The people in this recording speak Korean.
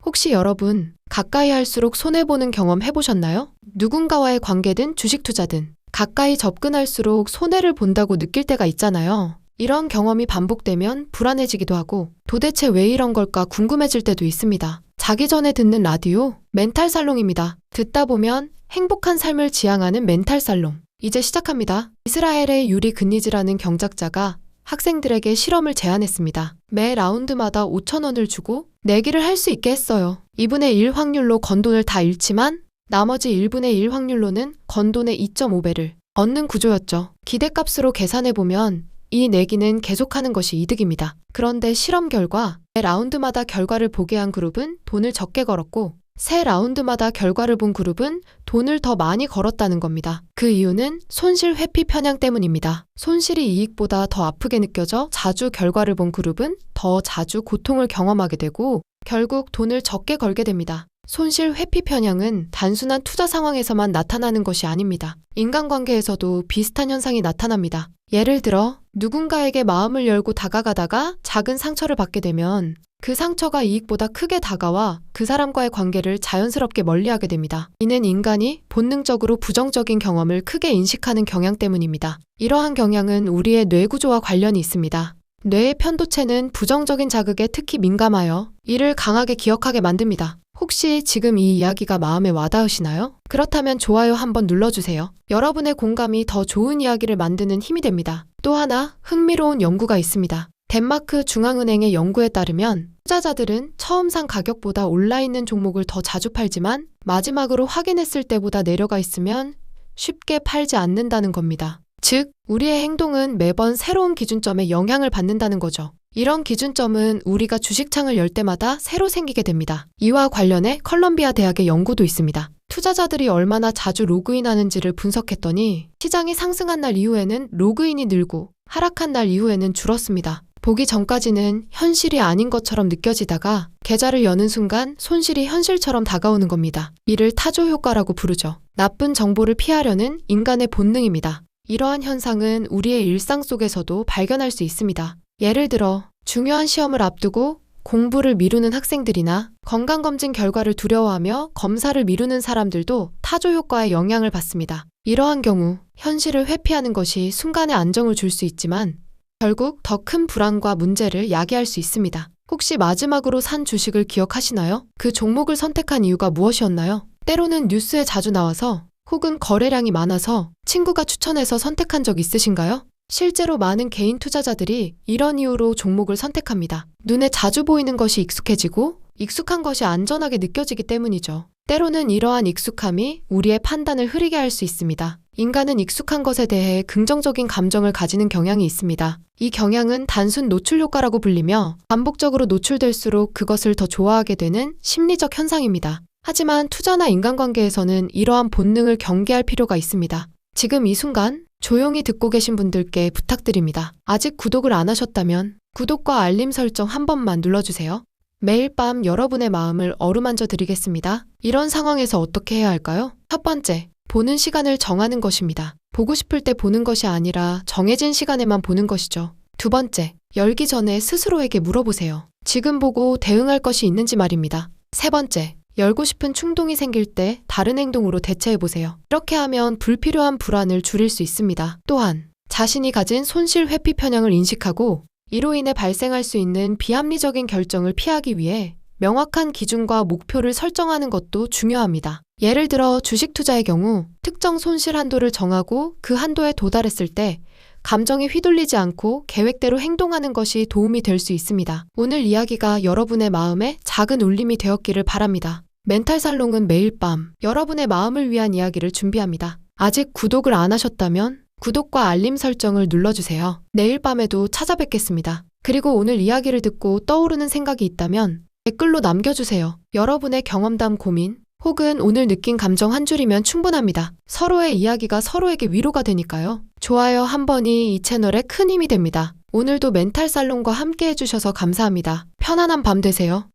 혹시 여러분, 가까이 할수록 손해보는 경험 해보셨나요? 누군가와의 관계든 주식 투자든 가까이 접근할수록 손해를 본다고 느낄 때가 있잖아요. 이런 경험이 반복되면 불안해지기도 하고 도대체 왜 이런 걸까 궁금해질 때도 있습니다. 자기 전에 듣는 라디오 멘탈 살롱입니다. 듣다 보면 행복한 삶을 지향하는 멘탈 살롱. 이제 시작합니다. 이스라엘의 유리 근니즈라는 경작자가 학생들에게 실험을 제안했습니다. 매 라운드마다 5,000원을 주고 내기를 할 수 있게 했어요. 2분의 1 확률로 건 돈을 다 잃지만 나머지 1분의 1 확률로는 건 돈의 2.5배를 얻는 구조였죠. 기대값으로 계산해보면 이 내기는 계속하는 것이 이득입니다. 그런데 실험 결과 매 라운드마다 결과를 보게 한 그룹은 돈을 적게 걸었고 세 라운드마다 결과를 본 그룹은 돈을 더 많이 걸었다는 겁니다. 그 이유는 손실 회피 편향 때문입니다. 손실이 이익보다 더 아프게 느껴져 자주 결과를 본 그룹은 더 자주 고통을 경험하게 되고 결국 돈을 적게 걸게 됩니다. 손실 회피 편향은 단순한 투자 상황에서만 나타나는 것이 아닙니다. 인간관계에서도 비슷한 현상이 나타납니다. 예를 들어 누군가에게 마음을 열고 다가가다가 작은 상처를 받게 되면 그 상처가 이익보다 크게 다가와 그 사람과의 관계를 자연스럽게 멀리하게 됩니다. 이는 인간이 본능적으로 부정적인 경험을 크게 인식하는 경향 때문입니다. 이러한 경향은 우리의 뇌 구조와 관련이 있습니다. 뇌의 편도체는 부정적인 자극에 특히 민감하여 이를 강하게 기억하게 만듭니다. 혹시 지금 이 이야기가 마음에 와닿으시나요? 그렇다면 좋아요 한번 눌러주세요. 여러분의 공감이 더 좋은 이야기를 만드는 힘이 됩니다. 또 하나 흥미로운 연구가 있습니다. 덴마크 중앙은행의 연구에 따르면 투자자들은 처음 산 가격보다 올라있는 종목을 더 자주 팔지만 마지막으로 확인했을 때보다 내려가 있으면 쉽게 팔지 않는다는 겁니다. 즉, 우리의 행동은 매번 새로운 기준점에 영향을 받는다는 거죠. 이런 기준점은 우리가 주식창을 열 때마다 새로 생기게 됩니다. 이와 관련해 컬럼비아 대학의 연구도 있습니다. 투자자들이 얼마나 자주 로그인하는지를 분석했더니 시장이 상승한 날 이후에는 로그인이 늘고 하락한 날 이후에는 줄었습니다. 보기 전까지는 현실이 아닌 것처럼 느껴지다가 계좌를 여는 순간 손실이 현실처럼 다가오는 겁니다. 이를 타조 효과라고 부르죠. 나쁜 정보를 피하려는 인간의 본능입니다. 이러한 현상은 우리의 일상 속에서도 발견할 수 있습니다. 예를 들어 중요한 시험을 앞두고 공부를 미루는 학생들이나 건강검진 결과를 두려워하며 검사를 미루는 사람들도 타조 효과에 영향을 받습니다. 이러한 경우 현실을 회피하는 것이 순간의 안정을 줄 수 있지만 결국 더 큰 불안과 문제를 야기할 수 있습니다. 혹시 마지막으로 산 주식을 기억하시나요? 그 종목을 선택한 이유가 무엇이었나요? 때로는 뉴스에 자주 나와서 혹은 거래량이 많아서 친구가 추천해서 선택한 적 있으신가요? 실제로 많은 개인 투자자들이 이런 이유로 종목을 선택합니다. 눈에 자주 보이는 것이 익숙해지고 익숙한 것이 안전하게 느껴지기 때문이죠. 때로는 이러한 익숙함이 우리의 판단을 흐리게 할 수 있습니다. 인간은 익숙한 것에 대해 긍정적인 감정을 가지는 경향이 있습니다. 이 경향은 단순 노출 효과라고 불리며 반복적으로 노출될수록 그것을 더 좋아하게 되는 심리적 현상입니다. 하지만 투자나 인간관계에서는 이러한 본능을 경계할 필요가 있습니다. 지금 이 순간 조용히 듣고 계신 분들께 부탁드립니다. 아직 구독을 안 하셨다면 구독과 알림 설정 한 번만 눌러주세요. 매일 밤 여러분의 마음을 어루만져 드리겠습니다. 이런 상황에서 어떻게 해야 할까요? 첫 번째, 보는 시간을 정하는 것입니다. 보고 싶을 때 보는 것이 아니라 정해진 시간에만 보는 것이죠. 두 번째, 열기 전에 스스로에게 물어보세요. 지금 보고 대응할 것이 있는지 말입니다. 세 번째, 열고 싶은 충동이 생길 때 다른 행동으로 대체해보세요. 이렇게 하면 불필요한 불안을 줄일 수 있습니다. 또한 자신이 가진 손실 회피 편향을 인식하고 이로 인해 발생할 수 있는 비합리적인 결정을 피하기 위해 명확한 기준과 목표를 설정하는 것도 중요합니다. 예를 들어 주식 투자의 경우 특정 손실 한도를 정하고 그 한도에 도달했을 때 감정에 휘둘리지 않고 계획대로 행동하는 것이 도움이 될 수 있습니다. 오늘 이야기가 여러분의 마음에 작은 울림이 되었기를 바랍니다. 멘탈 살롱은 매일 밤 여러분의 마음을 위한 이야기를 준비합니다. 아직 구독을 안 하셨다면 구독과 알림 설정을 눌러주세요. 내일 밤에도 찾아뵙겠습니다. 그리고 오늘 이야기를 듣고 떠오르는 생각이 있다면 댓글로 남겨주세요. 여러분의 경험담 고민 혹은 오늘 느낀 감정 한 줄이면 충분합니다. 서로의 이야기가 서로에게 위로가 되니까요. 좋아요 한 번이 이 채널에 큰 힘이 됩니다. 오늘도 멘탈 살롱과 함께 해주셔서 감사합니다. 편안한 밤 되세요.